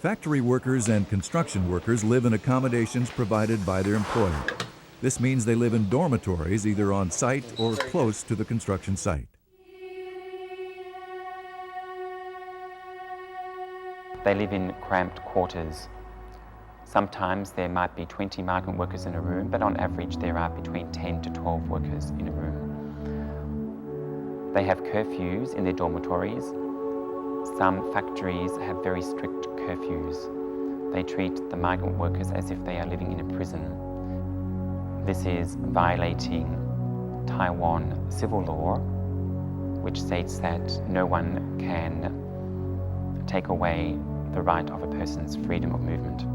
Factory workers and construction workers live in accommodations provided by their employer. This means they live in dormitories either on site or close to the construction site. They live in cramped quarters. Sometimes there might be 20 migrant workers in a room, but on average there are between 10 to 12 workers in a room. They have curfews in their dormitories. Some factories have very strict curfews. They treat the migrant workers as if they are living in a prison. This is violating Taiwan civil law, which states that no one can take away the right of a person's freedom of movement.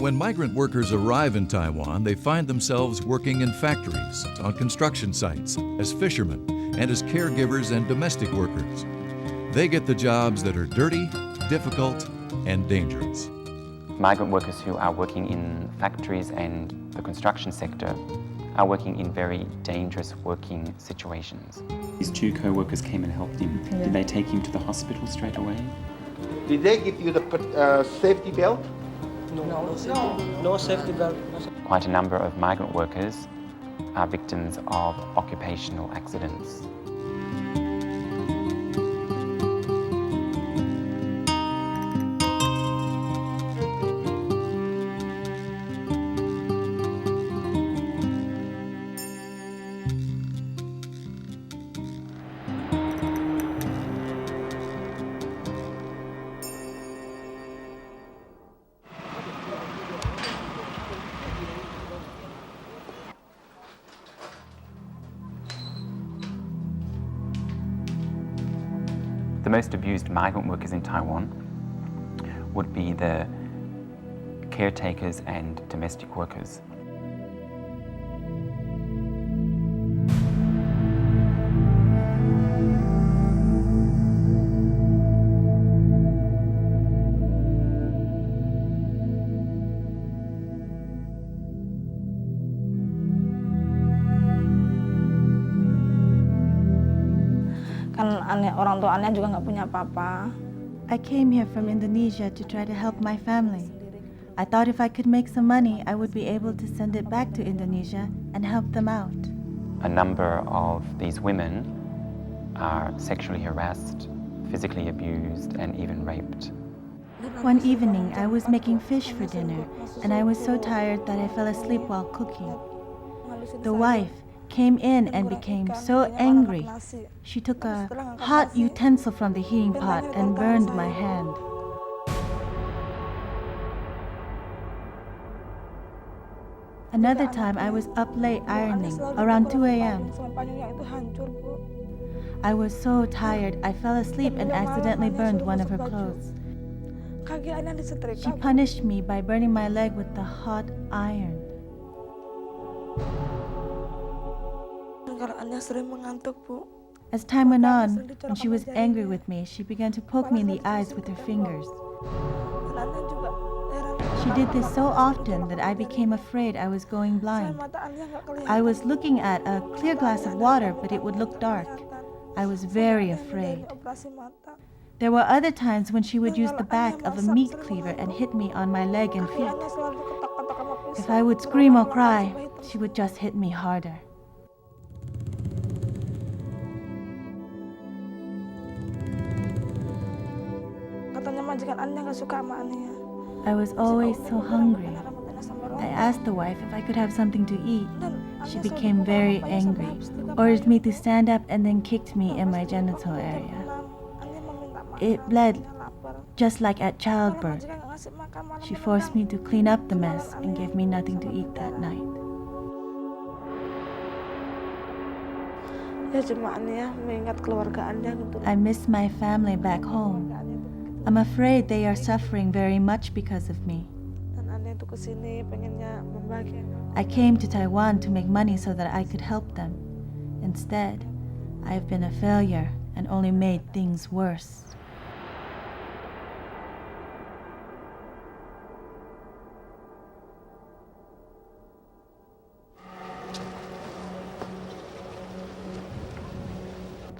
When migrant workers arrive in Taiwan, they find themselves working in factories, on construction sites, as fishermen, and as caregivers and domestic workers. They get the jobs that are dirty, difficult, and dangerous. Migrant workers who are working in factories and the construction sector are working in very dangerous working situations. His two co-workers came and helped him. Yeah. Did they take him to the hospital straight away? Did they give you the safety belt? No safety belt. Quite a number of migrant workers are victims of occupational accidents. The most abused migrant workers in Taiwan would be the caretakers and domestic workers. Orang tuanya juga nggak punya apa-apa. I came here from Indonesia to try to help my family. I thought if I could make some money, I would be able to send it back to Indonesia and help them out. A number of these women are sexually harassed, physically abused, and even raped. One evening, I was making fish for dinner, and I was so tired that I fell asleep while cooking. The wife came in and became so angry. She took a hot utensil from the heating pot and burned my hand. Another time, I was up late ironing, around 2 a.m. I was so tired, I fell asleep and accidentally burned one of her clothes. She punished me by burning my leg with the hot iron. As time went on, when she was angry with me, she began to poke me in the eyes with her fingers. She did this so often that I became afraid I was going blind. I was looking at a clear glass of water, but it would look dark. I was very afraid. There were other times when she would use the back of a meat cleaver and hit me on my leg and feet. If I would scream or cry, she would just hit me harder. I was always so hungry. I asked the wife if I could have something to eat. She became very angry, ordered me to stand up, and then kicked me in my genital area. It bled just like at childbirth. She forced me to clean up the mess and gave me nothing to eat that night. I miss my family back home. I'm afraid they are suffering very much because of me. I came to Taiwan to make money so that I could help them. Instead, I have been a failure and only made things worse.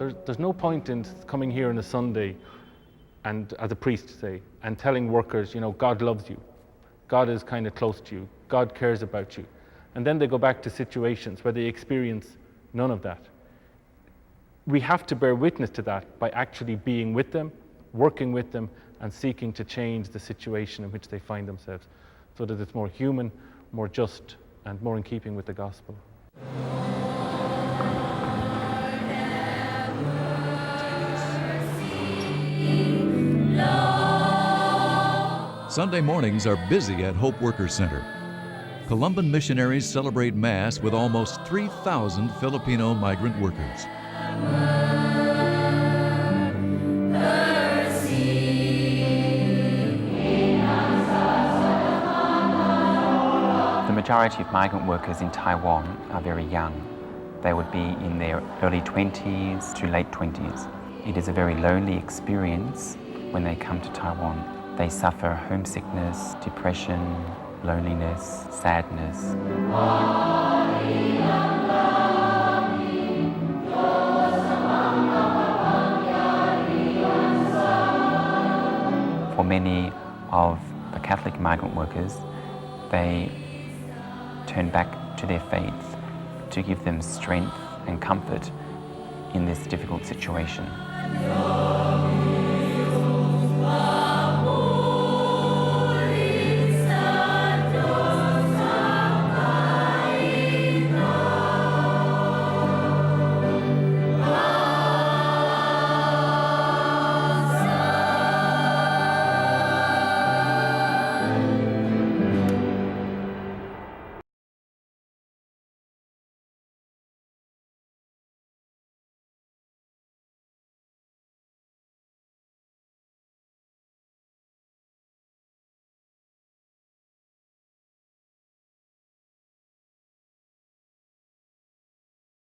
There's no point in coming here on a Sunday and, as a priest say, and telling workers, you know, God loves you, God is kind of close to you, God cares about you. And then they go back to situations where they experience none of that. We have to bear witness to that by actually being with them, working with them, and seeking to change the situation in which they find themselves, so that it's more human, more just, and more in keeping with the gospel. Sunday mornings are busy at Hope Workers Center. Columban missionaries celebrate Mass with almost 3,000 Filipino migrant workers. The majority of migrant workers in Taiwan are very young. They would be in their early 20s to late 20s. It is a very lonely experience when they come to Taiwan. They suffer homesickness, depression, loneliness, sadness. For many of the Catholic migrant workers, they turn back to their faith to give them strength and comfort in this difficult situation.